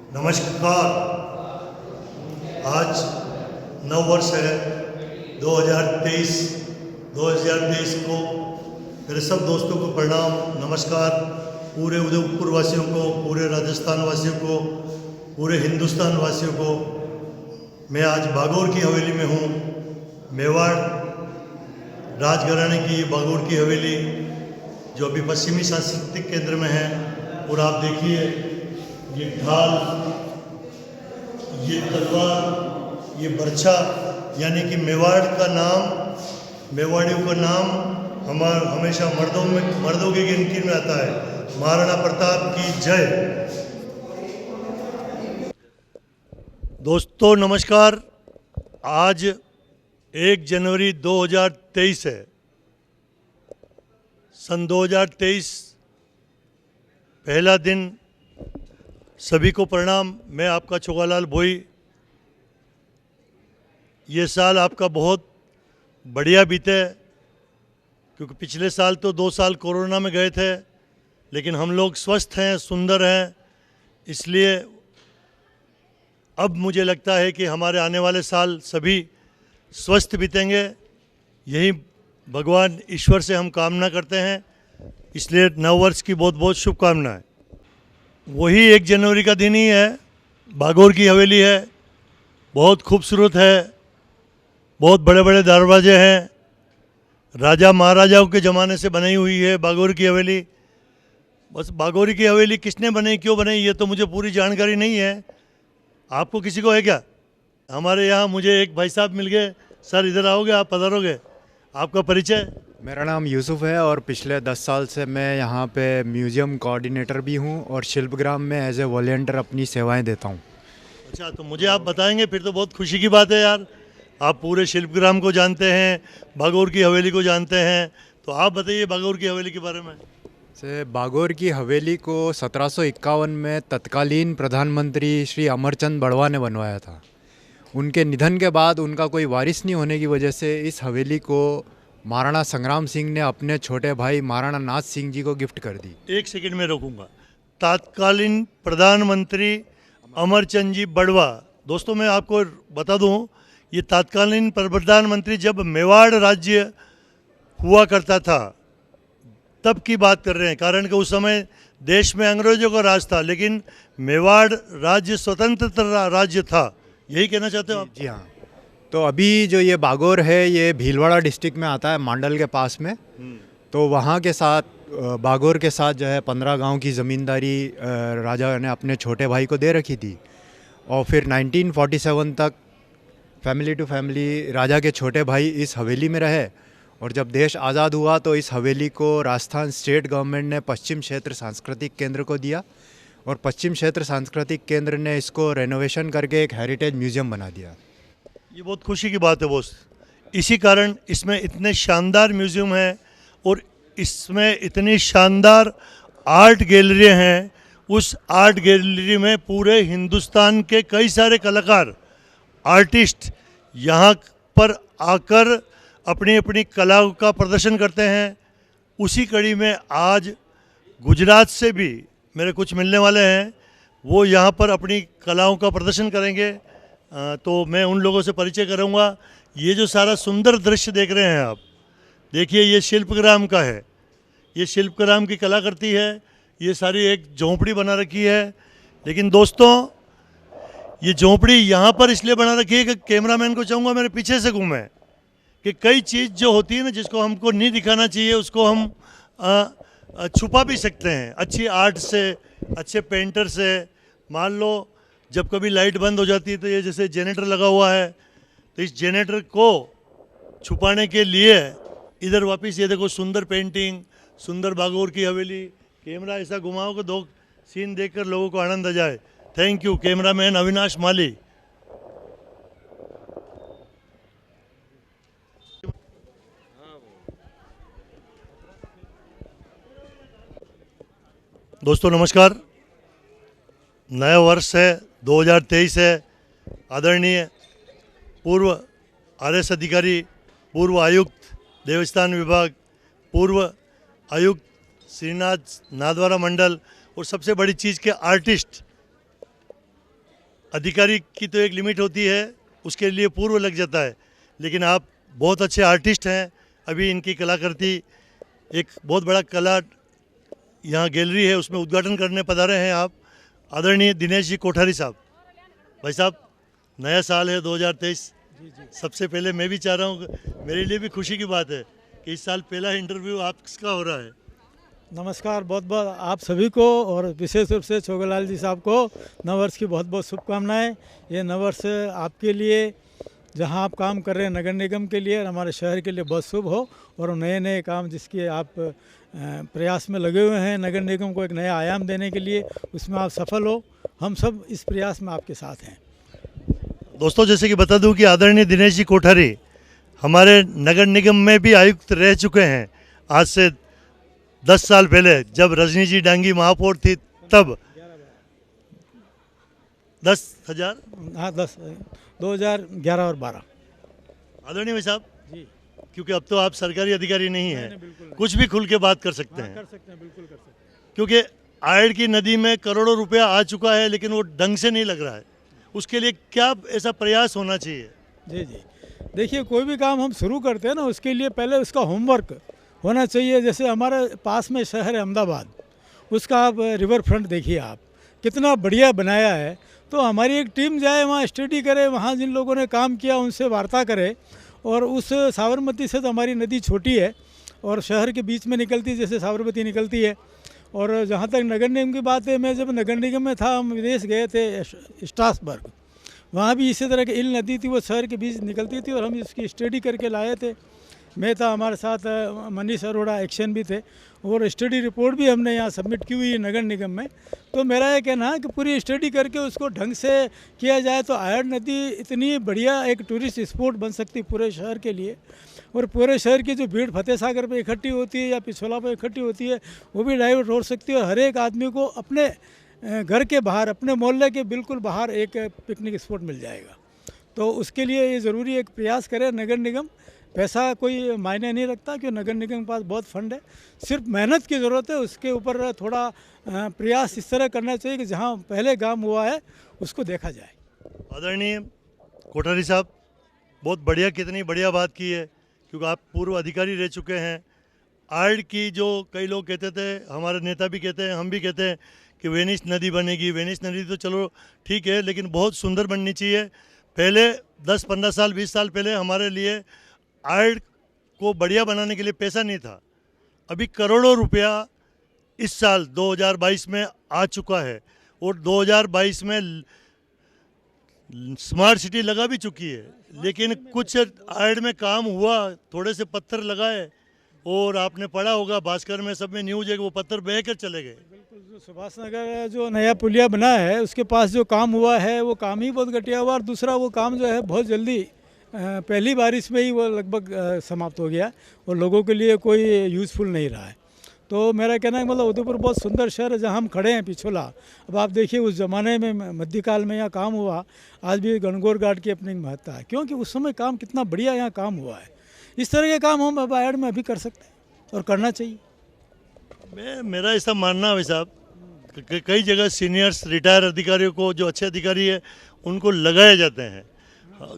नमस्कार। आज नव वर्ष है 2023 को मेरे सब दोस्तों को प्रणाम, नमस्कार। पूरे उदयपुर वासियों को, पूरे राजस्थान वासियों को, पूरे हिंदुस्तान वासियों को। मैं आज बागोर की हवेली में हूँ। मेवाड़ राजघराने की बागोर की हवेली जो अभी पश्चिमी सांस्कृतिक केंद्र में है। और आप देखिए ये ढाल, ये तलवार, ये बर्छा, यानी कि मेवाड़ का नाम, मेवाड़ियों का नाम हमेशा मर्दों की गिनती में आता है। महाराणा प्रताप की जय। दोस्तों नमस्कार। आज 1 जनवरी 2023 है। सन 2023 पहला दिन। सभी को प्रणाम। मैं आपका छोगालाल भोई। ये साल आपका बहुत बढ़िया बीते, क्योंकि पिछले साल तो 2 साल कोरोना में गए थे, लेकिन हम लोग स्वस्थ हैं, सुंदर हैं। इसलिए अब मुझे लगता है कि हमारे आने वाले साल सभी स्वस्थ बीतेंगे। यही भगवान ईश्वर से हम कामना करते हैं। इसलिए नव वर्ष की बहुत बहुत शुभकामनाएं। वही 1 जनवरी का दिन ही है। बागोर की हवेली है, बहुत खूबसूरत है, बहुत बड़े बड़े दरवाजे हैं। राजा महाराजाओं के ज़माने से बनाई हुई है बागोर की हवेली। बस बागोर की हवेली किसने बनाई, क्यों बनाई, ये तो मुझे पूरी जानकारी नहीं है। आपको किसी को है क्या? हमारे यहाँ मुझे एक भाई साहब मिल गए। सर इधर आओगे, आप पधारोगे? आपका परिचय? मेरा नाम यूसुफ है और पिछले 10 साल से मैं यहाँ पे म्यूज़ियम कोऑर्डिनेटर भी हूँ और शिल्पग्राम में एज ए वॉलंटियर अपनी सेवाएं देता हूँ। अच्छा, तो मुझे आप बताएंगे? फिर तो बहुत खुशी की बात है यार। आप पूरे शिल्पग्राम को जानते हैं, बागोर की हवेली को जानते हैं, तो आप बताइए बागोर की हवेली के बारे में। बागोर की हवेली को 1751 में तत्कालीन प्रधानमंत्री श्री अमरचंद बड़वा ने बनवाया था। उनके निधन के बाद उनका कोई वारिस नहीं होने की वजह से इस हवेली को महाराणा संग्राम सिंह ने अपने छोटे भाई महाराणा नाथ सिंह जी को गिफ्ट कर दी। 1 सेकंड में रोकूंगा। तत्कालीन प्रधानमंत्री अमरचंद जी बड़वा। दोस्तों मैं आपको बता दूं, ये तत्कालीन प्रधानमंत्री जब मेवाड़ राज्य हुआ करता था तब की बात कर रहे हैं। कारण कि उस समय देश में अंग्रेजों का राज था, लेकिन मेवाड़ राज्य स्वतंत्र राज्य था। यही कहना चाहते हो आप? जी हाँ। तो अभी जो ये बागोर है ये भीलवाड़ा डिस्ट्रिक्ट में आता है, मांडल के पास में। तो वहाँ के साथ बागोर के साथ जो है 15 गांव की ज़मींदारी राजा ने अपने छोटे भाई को दे रखी थी। और फिर 1947 तक फैमिली टू फैमिली राजा के छोटे भाई इस हवेली में रहे। और जब देश आज़ाद हुआ तो इस हवेली को राजस्थान स्टेट गवर्नमेंट ने पश्चिम क्षेत्र सांस्कृतिक केंद्र को दिया और पश्चिम क्षेत्र सांस्कृतिक केंद्र ने इसको रेनोवेशन करके एक हेरिटेज म्यूज़ियम बना दिया। ये बहुत खुशी की बात है बॉस। इसी कारण इसमें इतने शानदार म्यूज़ियम हैं और इसमें इतनी शानदार आर्ट गैलरी हैं। उस आर्ट गैलरी में पूरे हिंदुस्तान के कई सारे कलाकार, आर्टिस्ट यहाँ पर आकर अपनी अपनी कला का प्रदर्शन करते हैं। उसी कड़ी में आज गुजरात से भी मेरे कुछ मिलने वाले हैं, वो यहाँ पर अपनी कलाओं का प्रदर्शन करेंगे। तो मैं उन लोगों से परिचय कराऊंगा। ये जो सारा सुंदर दृश्य देख रहे हैं आप, देखिए ये शिल्पग्राम का है। ये शिल्पग्राम की कलाकृति है। ये सारी एक झोंपड़ी बना रखी है। लेकिन दोस्तों ये झोंपड़ी यहाँ पर इसलिए बना रखी है कि कैमरामैन को चाहूँगा मेरे पीछे से घूमे, कि कई चीज़ जो होती है ना जिसको हमको नहीं दिखाना चाहिए उसको हम छुपा भी सकते हैं अच्छी आर्ट से, अच्छे पेंटर से। मान लो जब कभी लाइट बंद हो जाती है तो ये जैसे जनरेटर लगा हुआ है, तो इस जनरेटर को छुपाने के लिए इधर वापस ये देखो सुंदर पेंटिंग, सुंदर बागोर की हवेली। कैमरा ऐसा घुमाओ कि 2 सीन देखकर लोगों को आनंद आ जाए। थैंक यू कैमरामैन अविनाश माली। दोस्तों नमस्कार। नया वर्ष है, 2023 है। आदरणीय पूर्व आरएस अधिकारी, पूर्व आयुक्त देवस्थान विभाग, पूर्व आयुक्त श्रीनाथ नाथद्वारा मंडल और सबसे बड़ी चीज़ के आर्टिस्ट अधिकारी की तो एक लिमिट होती है, उसके लिए पूर्व लग जाता है, लेकिन आप बहुत अच्छे आर्टिस्ट हैं। अभी इनकी कलाकृति, एक बहुत बड़ा कला यहाँ गैलरी है, उसमें उद्घाटन करने पधारे हैं आप, आदरणीय दिनेश जी कोठारी साहब। भाई साहब, नया साल है 2023। सबसे पहले मैं भी चाह रहा हूँ, मेरे लिए भी खुशी की बात है कि इस साल पहला इंटरव्यू आपका हो रहा है। नमस्कार, बहुत बहुत आप सभी को और विशेष रूप से छोगलाल जी साहब को नववर्ष की बहुत बहुत शुभकामनाएं। ये नववर्ष आपके लिए, जहां आप काम कर रहे हैं नगर निगम के लिए और हमारे शहर के लिए बहुत शुभ हो, और नए नए काम जिसके आप प्रयास में लगे हुए हैं नगर निगम को एक नया आयाम देने के लिए, उसमें आप सफल हो। हम सब इस प्रयास में आपके साथ हैं। दोस्तों, जैसे कि बता दूं कि आदरणीय दिनेश जी कोठारी हमारे नगर निगम में भी आयुक्त रह चुके हैं। आज से 10 साल पहले जब रजनी जी डांगी महापौर थी, तब 10,000 हाँ 2011 और 12। आदरणीय भाई साहब जी, क्योंकि अब तो आप सरकारी अधिकारी नहीं नहीं, हैं, बिल्कुल नहीं। कुछ भी खुल के बात कर सकते हाँ, हैं, कर सकते हैं, बिल्कुल कर सकते हैं। क्योंकि आयड की नदी में करोड़ों रुपया आ चुका है, लेकिन वो ढंग से नहीं लग रहा है। उसके लिए क्या ऐसा प्रयास होना चाहिए? जी जी, देखिए कोई भी काम हम शुरू करते हैं ना, उसके लिए पहले उसका होमवर्क होना चाहिए। जैसे हमारे पास में शहर है अहमदाबाद, उसका आप रिवर फ्रंट देखिए, आप कितना बढ़िया बनाया है। तो हमारी एक टीम जाए वहाँ, स्टडी करे, वहाँ जिन लोगों ने काम किया उनसे वार्ता करे। और उस साबरमती से तो हमारी नदी छोटी है और शहर के बीच में निकलती है, जैसे साबरमती निकलती है। और जहाँ तक नगर निगम की बात है, मैं जब नगर निगम में था, हम विदेश गए थे स्ट्रासबर्ग, वहाँ भी इसी तरह की इल नदी थी, वो शहर के बीच निकलती थी और हम इसकी स्टडी करके लाए थे। मैं था, हमारे साथ मनीष अरोड़ा एक्शन भी थे, और स्टडी रिपोर्ट भी हमने यहाँ सबमिट की हुई है नगर निगम में। तो मेरा ये कहना है कि पूरी स्टडी करके उसको ढंग से किया जाए तो आयड नदी इतनी बढ़िया एक टूरिस्ट स्पॉट बन सकती है पूरे शहर के लिए। और पूरे शहर की जो भीड़ फतेह सागर पे इकट्ठी होती है या पिछोला पे इकट्ठी होती है, वो भी डाइवर्ट हो सकती है। और हर एक आदमी को अपने घर के बाहर, अपने मोहल्ले के बिल्कुल बाहर एक पिकनिक स्पॉट मिल जाएगा। तो उसके लिए ये ज़रूरी एक प्रयास करे नगर निगम। पैसा कोई मायने नहीं रखता, क्योंकि नगर निगम के पास बहुत फंड है, सिर्फ मेहनत की ज़रूरत है। उसके ऊपर थोड़ा प्रयास इस तरह करना चाहिए कि जहाँ पहले काम हुआ है उसको देखा जाए। आदरणीय कोठारी साहब, बहुत बढ़िया, कितनी बढ़िया बात की है, क्योंकि आप पूर्व अधिकारी रह चुके हैं। आर्ड की जो कई लोग कहते थे, हमारे नेता भी कहते हैं, हम भी कहते हैं कि वेनिस नदी बनेगी। वेनिस नदी तो चलो ठीक है, लेकिन बहुत सुंदर बननी चाहिए। पहले 10-15 साल, 20 साल पहले हमारे लिए आर्ड को बढ़िया बनाने के लिए पैसा नहीं था। अभी करोड़ों रुपया इस साल 2022 में आ चुका है, और 2022 में स्मार्ट सिटी लगा भी चुकी है। लेकिन कुछ आर्ड में काम हुआ, थोड़े से पत्थर लगाए, और आपने पढ़ा होगा भास्कर में, सब में न्यूज है कि वो पत्थर बह कर चले गए। बिल्कुल, जो सुभाष नगर जो नया पुलिया बना है उसके पास जो काम हुआ है वो काम ही बहुत घटिया हुआ। और दूसरा वो काम जो है बहुत जल्दी पहली बारिश में ही वो लगभग समाप्त हो गया और लोगों के लिए कोई यूज़फुल नहीं रहा है। तो मेरा कहना है मतलब उदयपुर बहुत सुंदर शहर है, जहाँ हम खड़े हैं पिछोला। अब आप देखिए उस ज़माने में मध्यकाल में यहाँ काम हुआ, आज भी गणगौर घाट की अपनी महत्ता है, क्योंकि उस समय काम कितना बढ़िया यहाँ काम हुआ है। इस तरह के काम हम अब आयड में अभी कर सकते हैं और करना चाहिए। मेरा ऐसा मानना है साहब, कई जगह सीनियर्स रिटायर अधिकारियों को, जो अच्छे अधिकारी है, उनको लगाए जाते हैं,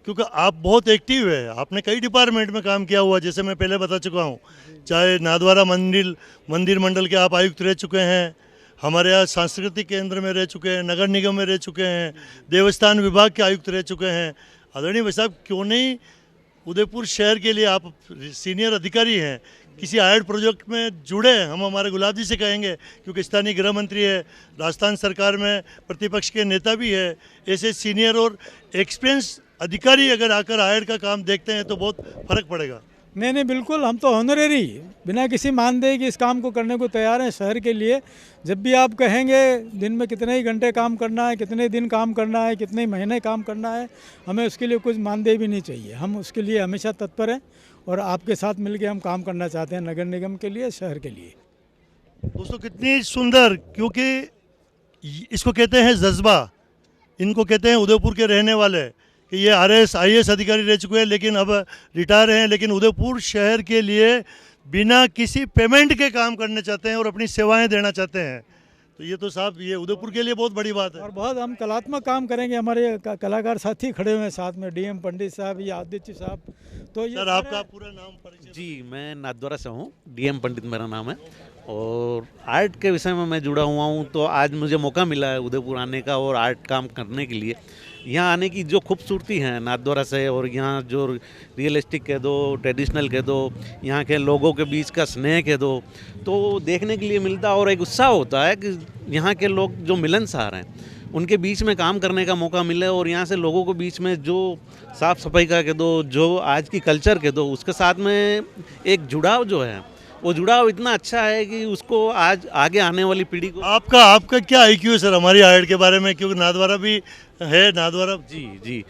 क्योंकि आप बहुत एक्टिव है। आपने कई डिपार्टमेंट में काम किया हुआ, जैसे मैं पहले बता चुका हूँ। चाहे नादवारा मंदिर मंडल के आप आयुक्त रह चुके हैं, हमारे यहाँ सांस्कृतिक केंद्र में रह चुके हैं, नगर निगम में रह चुके हैं, देवस्थान विभाग के आयुक्त रह चुके हैं। आदरणीय भाई साहब, क्यों नहीं उदयपुर शहर के लिए आप सीनियर अधिकारी हैं, किसी आयड प्रोजेक्ट में जुड़े। हम हमारे गुलाब जी से कहेंगे, क्योंकि स्थानीय गृह मंत्री है, राजस्थान सरकार में प्रतिपक्ष के नेता भी है। ऐसे सीनियर और एक्सपीरियंस अधिकारी अगर आकर आयड का काम देखते हैं तो बहुत फर्क पड़ेगा। नहीं, बिल्कुल, हम तो ऑनरेरी बिना किसी मानदेय के इस काम को करने को तैयार हैं शहर के लिए। जब भी आप कहेंगे दिन में कितने ही घंटे काम करना है, कितने दिन काम करना है, कितने महीने काम करना है, हमें उसके लिए कुछ मानदेय भी नहीं चाहिए। हम उसके लिए हमेशा तत्पर हैं और आपके साथ मिलकर हम काम करना चाहते हैं नगर निगम के लिए, शहर के लिए। दोस्तों, कितनी सुंदर, क्योंकि इसको कहते हैं जज्बा, इनको कहते हैं उदयपुर के रहने वाले, कि ये RS IAS अधिकारी रह चुके हैं, लेकिन अब रिटायर हैं, लेकिन उदयपुर शहर के लिए बिना किसी पेमेंट के काम करने चाहते हैं और अपनी सेवाएं देना चाहते हैं। तो ये तो साहब ये उदयपुर के लिए बहुत बड़ी बात है। और बहुत हम कलात्मक काम करेंगे, हमारे कलाकार साथी खड़े हुए हैं साथ में, डीएम पंडित साहब या आदित्य साहब। तो ये सर आपका पूरा नाम परिचय? जी, मैं नाथद्वारा से हूँ, डीएम पंडित मेरा नाम है, और आर्ट के विषय में मैं जुड़ा हुआ हूँ। तो आज मुझे मौका मिला है उदयपुर आने का और आर्ट काम करने के लिए। यहाँ आने की जो खूबसूरती है नाथद्वारा से, और यहाँ जो रियलिस्टिक कह दो, ट्रेडिशनल कह दो, यहाँ के लोगों के बीच का स्नेह कह दो, तो देखने के लिए मिलता है। और एक उत्साह होता है कि यहाँ के लोग जो मिलनसार हैं उनके बीच में काम करने का मौका मिले, और यहाँ से लोगों के बीच में जो साफ़ सफाई का कह दो, जो आज की कल्चर कह दो, उसके साथ में एक जुड़ाव जो है, वो जुड़ाव इतना अच्छा है कि उसको आज आगे आने वाली पीढ़ी को। आपका क्या आईक्यू है सर हमारी आर्ट के बारे में, क्योंकि नाथद्वारा भी है, नाथद्वारा। जी,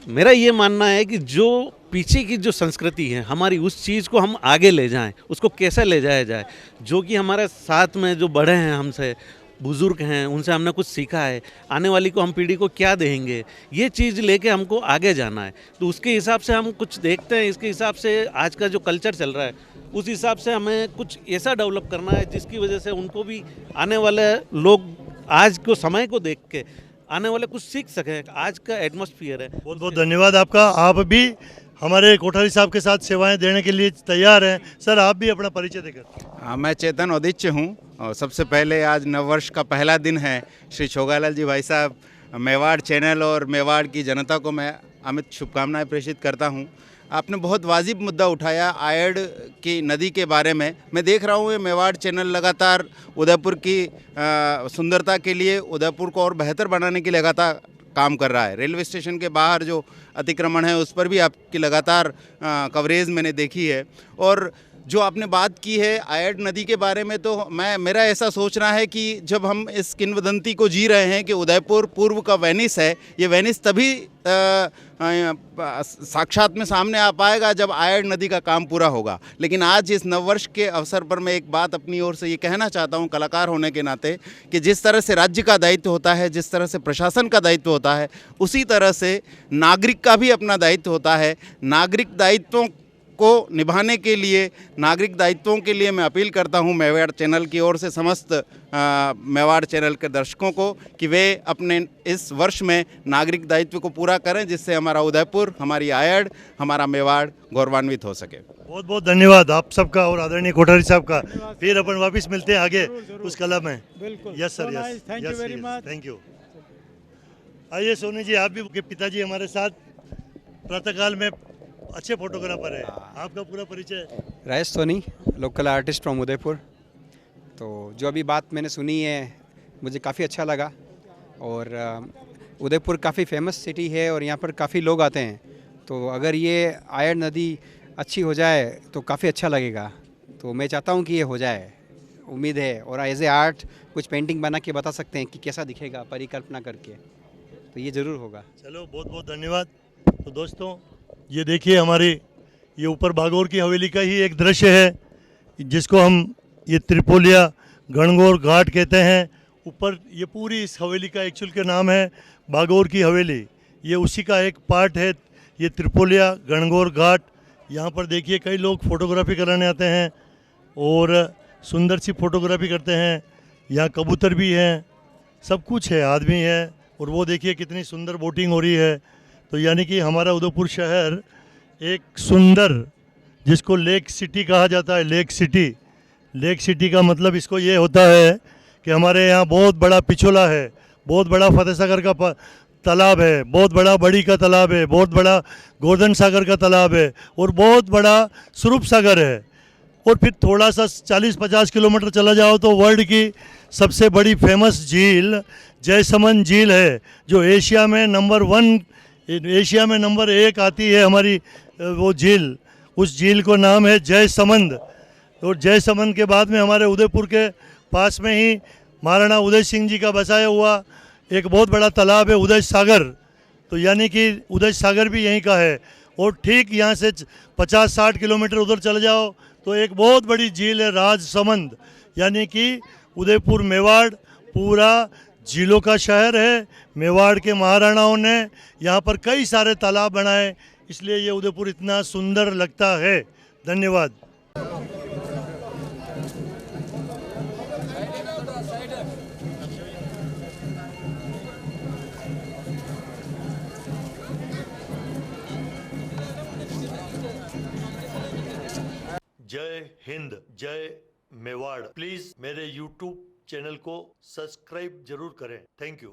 मेरा ये मानना है कि जो पीछे की जो संस्कृति है हमारी, उस चीज़ को हम आगे ले जाएं, उसको कैसे ले जाया जाए, जो कि हमारे साथ में जो बड़े हैं, हमसे बुज़ुर्ग हैं, उनसे हमने कुछ सीखा है, आने वाली को हम पीढ़ी को क्या देंगे, ये चीज़ लेके हमको आगे जाना है। तो उसके हिसाब से हम कुछ देखते हैं, इसके हिसाब से आज का जो कल्चर चल रहा है उस हिसाब से हमें कुछ ऐसा डेवलप करना है जिसकी वजह से उनको भी आने वाले लोग आज को समय को देख के आने वाले कुछ सीख सकें। आज का एटमॉस्फेयर है। बहुत बहुत धन्यवाद आपका। आप भी हमारे कोठारी साहब के साथ सेवाएं देने के लिए तैयार हैं। सर आप भी अपना परिचय देकर। मैं चेतन औदिच्य हूँ, और सबसे पहले आज नववर्ष का पहला दिन है। श्री छोगालाल जी भाई साहब, मेवाड़ चैनल और मेवाड़ की जनता को मैं अमित शुभकामनाएं प्रेषित करता हूँ। आपने बहुत वाजिब मुद्दा उठाया आयड की नदी के बारे में। मैं देख रहा हूँ ये मेवाड़ चैनल लगातार उदयपुर की सुंदरता के लिए, उदयपुर को और बेहतर बनाने के लिए लगातार काम कर रहा है। रेलवे स्टेशन के बाहर जो अतिक्रमण है उस पर भी आपकी लगातार कवरेज मैंने देखी है। और जो आपने बात की है आयड नदी के बारे में, तो मेरा ऐसा सोचना है कि जब हम इस किंवदंती को जी रहे हैं कि उदयपुर पूर्व का वेनिस है, ये वेनिस तभी साक्षात में सामने आ पाएगा जब आयड नदी का काम पूरा होगा। लेकिन आज इस नववर्ष के अवसर पर मैं एक बात अपनी ओर से ये कहना चाहता हूँ कलाकार होने के नाते, कि जिस तरह से राज्य का दायित्व होता है, जिस तरह से प्रशासन का दायित्व होता है, उसी तरह से नागरिक का भी अपना दायित्व होता है। नागरिक दायित्वों को निभाने के लिए, नागरिक दायित्वों के लिए मैं अपील करता हूं मेवाड़ चैनल की ओर से समस्त मेवाड़ चैनल के दर्शकों को कि वे अपने इस वर्ष में नागरिक दायित्व को पूरा करें, जिससे हमारा उदयपुर, हमारी आयड, हमारा मेवाड़ गौरवान्वित हो सके। बहुत बहुत धन्यवाद आप सबका और आदरणीय कोठारी साहब का। फिर अपन वापस मिलते हैं आगे उस कला में। बिल्कुल। Yes sir, So yes, nice. Thank you very much. Thank you. आइए सोनी जी, आप भी के पिताजी हमारे साथ प्रातःकाल में अच्छे फोटोग्राफर है। आपका पूरा परिचय? Rajesh Soni, local artist from Udaipur. तो जो अभी बात मैंने सुनी है मुझे काफ़ी अच्छा लगा, और उदयपुर काफ़ी फेमस सिटी है और यहाँ पर काफ़ी लोग आते हैं। तो अगर ये आयड नदी अच्छी हो जाए तो काफ़ी अच्छा लगेगा। तो मैं चाहता हूँ कि ये हो जाए, उम्मीद है। और एज ए आर्ट कुछ पेंटिंग बना के बता सकते हैं कि कैसा दिखेगा, परिकल्पना करके, तो ये ज़रूर होगा। चलो बहुत बहुत धन्यवाद। तो दोस्तों ये देखिए हमारी ये ऊपर बागोर की हवेली का ही एक दृश्य है, जिसको हम ये त्रिपोलिया गणगौर घाट कहते हैं। ऊपर ये पूरी इस हवेली का एक्चुअल के नाम है बागोर की हवेली। ये उसी का एक पार्ट है, ये त्रिपोलिया गणगौर घाट। यहाँ पर देखिए कई लोग फोटोग्राफी कराने आते हैं और सुंदर सी फोटोग्राफी करते हैं। यहाँ कबूतर भी हैं, सब कुछ है, आदमी है, और वो देखिए कितनी सुंदर बोटिंग हो रही है। तो यानी कि हमारा उदयपुर शहर एक सुंदर, जिसको लेक सिटी कहा जाता है, लेक सिटी। लेक सिटी का मतलब इसको ये होता है कि हमारे यहाँ बहुत बड़ा पिछोला है, बहुत बड़ा फतेह सागर का तालाब है, बहुत बड़ा बड़ी का तालाब है, बहुत बड़ा गोवर्धन सागर का तालाब है, और बहुत बड़ा स्वरूप सागर है। और फिर थोड़ा सा 40-50 किलोमीटर चला जाओ तो वर्ल्ड की सबसे बड़ी फेमस झील जयसमंद झील है, जो एशिया में नंबर 1 आती है हमारी वो झील। उस झील को नाम है जयसमंद। और जयसमंद के बाद में हमारे उदयपुर के पास में ही महाराणा उदय सिंह जी का बसाया हुआ एक बहुत बड़ा तालाब है, उदय सागर। तो यानी कि उदय सागर भी यहीं का है। और ठीक यहाँ से 50-60 किलोमीटर उधर चले जाओ तो एक बहुत बड़ी झील है राजसमंद। यानी कि उदयपुर मेवाड़ पूरा झीलों का शहर है। मेवाड़ के महाराणाओं ने यहाँ पर कई सारे तालाब बनाए, इसलिए ये उदयपुर इतना सुंदर लगता है। धन्यवाद। जय हिंद, जय मेवाड़। प्लीज मेरे यूट्यूब चैनल को सब्सक्राइब जरूर करें। Thank you.